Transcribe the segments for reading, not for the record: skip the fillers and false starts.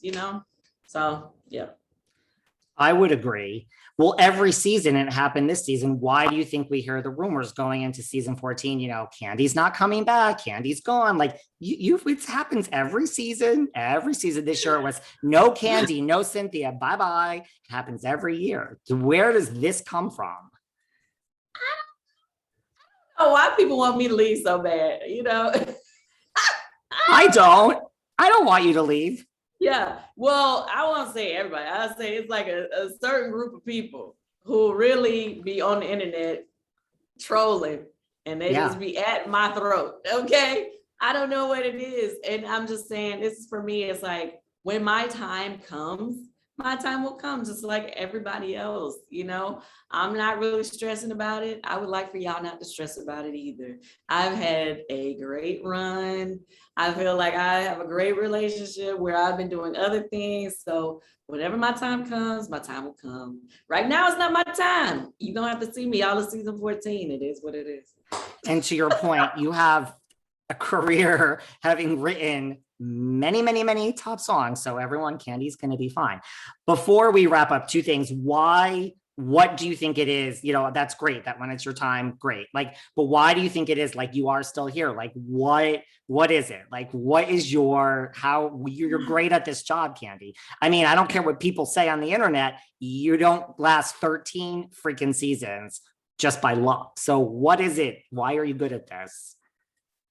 you know? So, yeah. I would agree. Well, every season, it happened this season. Why do you think we hear the rumors going into season 14? You know, Kandi's not coming back. Kandi's gone. Like it happens every season. Every season this year it was no Kandi, no Cynthia. Bye bye. It happens every year. So where does this come from? Oh, why people want me to leave so bad? You know. I don't want you to leave. Yeah, well, I won't say everybody. I'll say it's like a certain group of people who really be on the internet trolling and they just be at my throat. Okay. I don't know what it is. And I'm just saying, this is for me, it's like when my time comes, my time will come just like everybody else, you know. I'm not really stressing about it. I would like for y'all not to stress about it either. I've had a great run. I feel like I have a great relationship where I've been doing other things. So whenever my time comes, my time will come. Right now, it's not my time. You're going to have to see me all of season 14. It is what it is. And to your point, you have a career having written many top songs. So everyone, Kandi's going to be fine. Before we wrap up, two things. What do you think it is? You know, that's great that when it's your time, great. Like, but why do you think it is like you are still here? Like, what is it? Like, what is you're great at this job, Kandi. I mean, I don't care what people say on the internet. You don't last 13 freaking seasons just by luck. So what is it? Why are you good at this?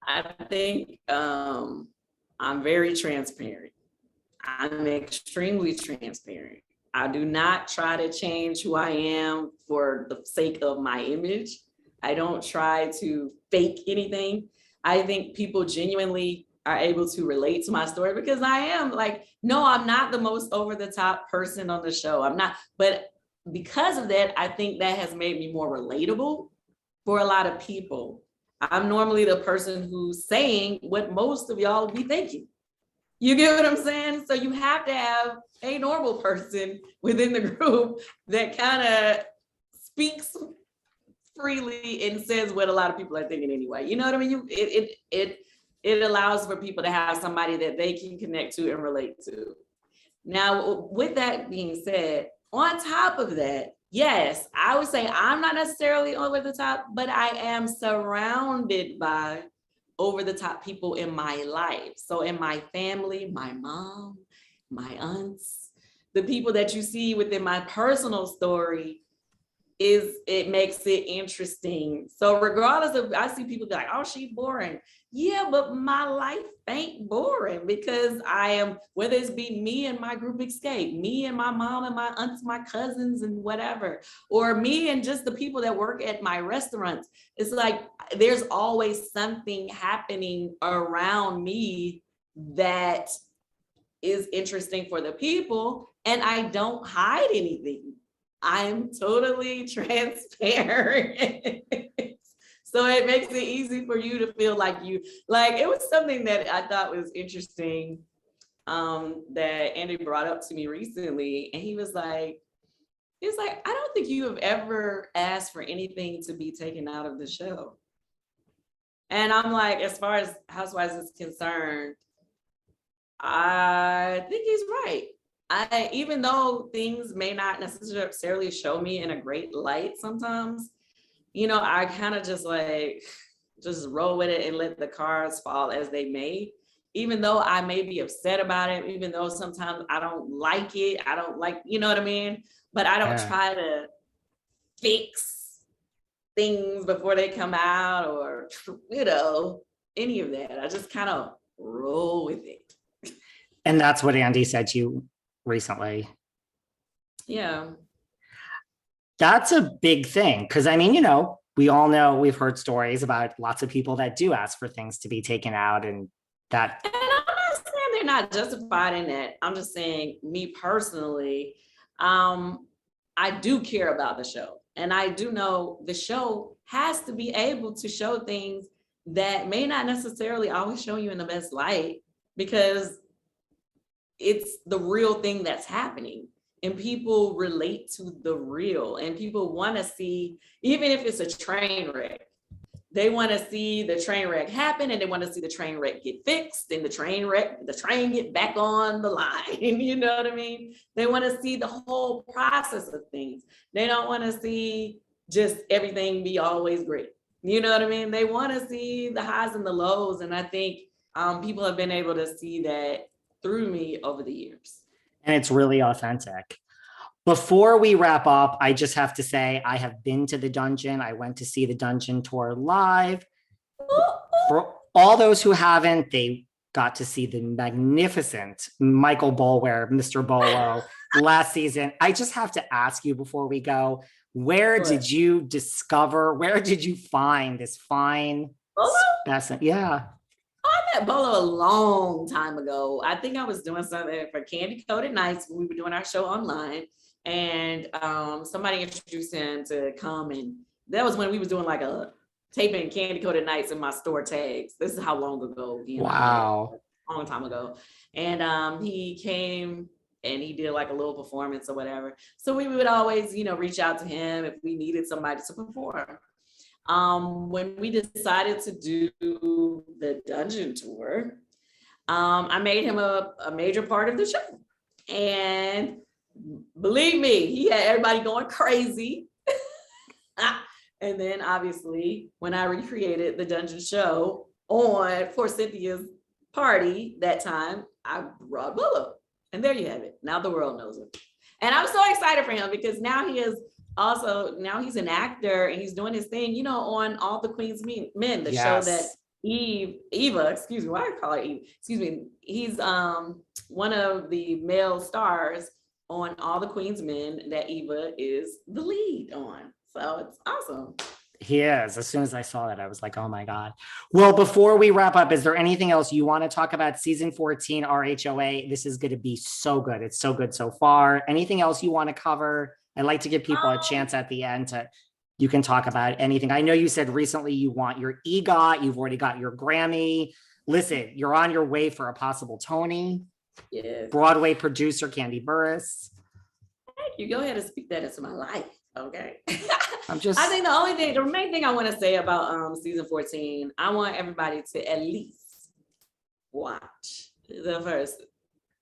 I think I'm very transparent. I'm extremely transparent. I do not try to change who I am for the sake of my image. I don't try to fake anything. I think people genuinely are able to relate to my story because I am like, no, I'm not the most over the top person on the show. I'm not, but because of that, I think that has made me more relatable for a lot of people. I'm normally the person who's saying what most of y'all be thinking. You get what I'm saying? So you have to have a normal person within the group that kind of speaks freely and says what a lot of people are thinking anyway. You know what I mean? It allows for people to have somebody that they can connect to and relate to. Now, with that being said, on top of that, yes, I would say I'm not necessarily over the top, but I am surrounded by over the top people in my life. So in my family, my mom, my aunts, the people that you see within my personal story, it makes it interesting. So regardless of, I see people be like, oh, she's boring. Yeah, but my life ain't boring because I am, whether it's be me and my group Xscape, me and my mom and my aunts, my cousins and whatever, or me and just the people that work at my restaurants. It's like, there's always something happening around me that is interesting for the people, and I don't hide anything. I'm totally transparent. So it makes it easy for you to feel like it was something that I thought was interesting that Andy brought up to me recently. And he was like, I don't think you have ever asked for anything to be taken out of the show. And I'm like, as far as Housewives is concerned, I think he's right. Even though things may not necessarily show me in a great light sometimes, you know, I kind of just roll with it and let the cards fall as they may, even though I may be upset about it, even though sometimes I don't like it. I don't like, you know what I mean? But I don't try to fix things before they come out or, you know, any of that. I just kind of roll with it. And that's what Andy said to you recently. Yeah. That's a big thing. Because I mean, you know, we all know, we've heard stories about lots of people that do ask for things to be taken out and that. And I'm not saying they're not justified in that. I'm just saying, me personally, I do care about the show. And I do know the show has to be able to show things that may not necessarily always show you in the best light, because it's the real thing that's happening. And people relate to the real, and people want to see, even if it's a train wreck, They want to see the train wreck happen, and they want to see the train wreck get fixed, and the train get back on the line. You know what I mean? They want to see the whole process of things. They don't want to see just everything be always great. You know what I mean? They want to see the highs and the lows, and I think people have been able to see that through me over the years. And it's really authentic. Before we wrap up, I just have to say I have been to the dungeon. I went to see the dungeon tour live. For all those who haven't, they got to see the magnificent Michael Bolware, Mr. Bolo, last season. I just have to ask you before we go, where did you find this fine specimen? Yeah. I met Bolo a long time ago. I think I was doing something for Candy Coated Nights when we were doing our show online. And somebody introduced him to come, and that was when we was doing like a taping Candy Coated Nights in my store tags. This is how long ago. Wow. A long time ago. And he came and he did like a little performance or whatever. So we would always, reach out to him if we needed somebody to perform. When we decided to do the dungeon tour, I made him a major part of the show. And believe me, he had everybody going crazy. And then obviously, when I recreated the dungeon show for Cynthia's party that time, I brought Bolo. And there you have it. Now the world knows him. And I'm so excited for him because now he's an actor and he's doing his thing, on All the Queen's Men, the show that Eva, excuse me, why I call her Eva? Excuse me. He's one of the male stars on All the Queen's Men that Eva is the lead on. So it's awesome. He is. As soon as I saw that, I was like, oh my God. Well, before we wrap up, is there anything else you want to talk about season 14 RHOA? This is going to be so good. It's so good so far. Anything else you want to cover? I'd like to give people a chance at the end you can talk about anything. I know you said recently you want your EGOT, you've already got your Grammy. Listen, you're on your way for a possible Tony. Yes. Broadway producer Kandi Burruss. Thank you. Go ahead and speak that into my life. Okay. I think the main thing I want to say about season 14, I want everybody to at least watch the first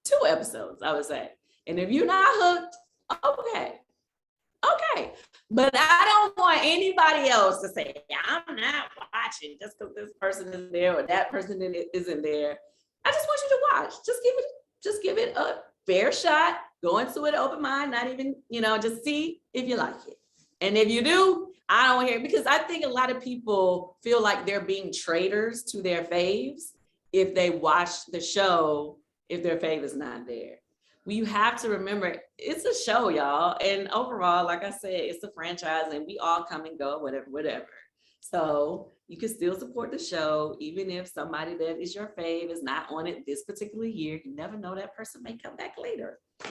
2 episodes, I would say. And if you're not hooked, okay. But I don't want anybody else to say, I'm not watching just because this person is there or that person isn't there. I just want you to watch. Just give it a fair shot. Go into it open mind, not even, just see if you like it. And if you do, I don't hear it because I think a lot of people feel like they're being traitors to their faves if they watch the show, if their fave is not there. Well, you have to remember, it's a show, y'all. And overall, like I said, it's a franchise and we all come and go, whatever. So you can still support the show, even if somebody that is your fave is not on it this particular year. You never know, that person may come back later.